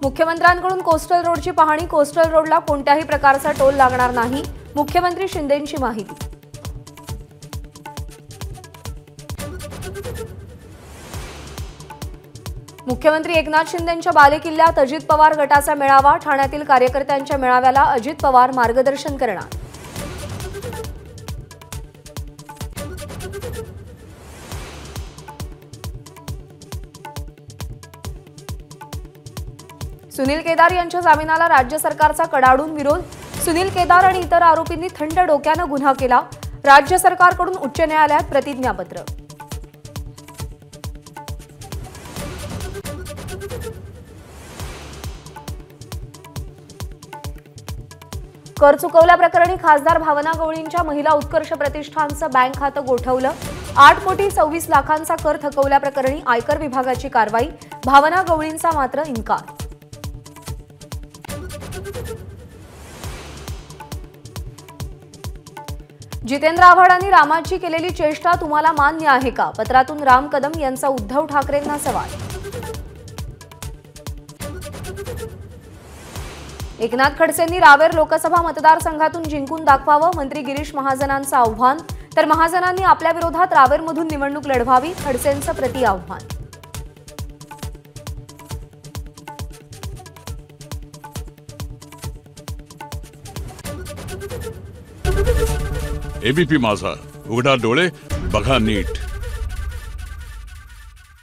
मुख्यमंत्र्यांकडून coastal रोडची पाहणी। Coastal रोडला कोणत्याही प्रकारचा टोल लागणार नाही, मुख्यमंत्री शिंदेंची माहिती। मुख्यमंत्री एकनाथ शिंदेंच्या बालेकिल्ल्यात अजित पवार गटाचा मेळावा। ठाण्यातील कार्यकर्त्यांच्या मेळाव्याला अजित पवार मार्गदर्शन करणार। सुनील केदार यांच्या जामिनाला राज्य सरकारचा कडाडून विरोध। सुनील केदार आणि इतर आरोपींनी थंड डोक्याने गुन्हा केला। राज्य सरकारकडून उच्च न्यायालयात प्रतिज्ञापत्र। कर चुकवल्याप्रकरणी खासदार भावना गवळींच्या महिला उत्कर्ष प्रतिष्ठानचं बँक खातं गोठवलं। 8,26,00,000चा कर थकवल्याप्रकरणी आयकर विभागाची कारवाई। भावना गवळींचा मात्र इन्कार। जितेंद्र आव्हाडांनी रामाची केलेली चेष्टा तुम्हाला मान्य आहे का? पत्रातून राम कदम यांचा उद्धव ठाकरेंना सवाल। एकनाथ खडसेंनी रावेर लोकसभा मतदारसंघातून जिंकून दाखवावं, मंत्री गिरीश महाजनांचं आव्हान। तर महाजनांनी आपल्या विरोधात रावेरमधून निवडणूक लढवावी, खडसेंचं प्रति आव्हान। एबीपी माझा, उघडा डोळे बघा नीट।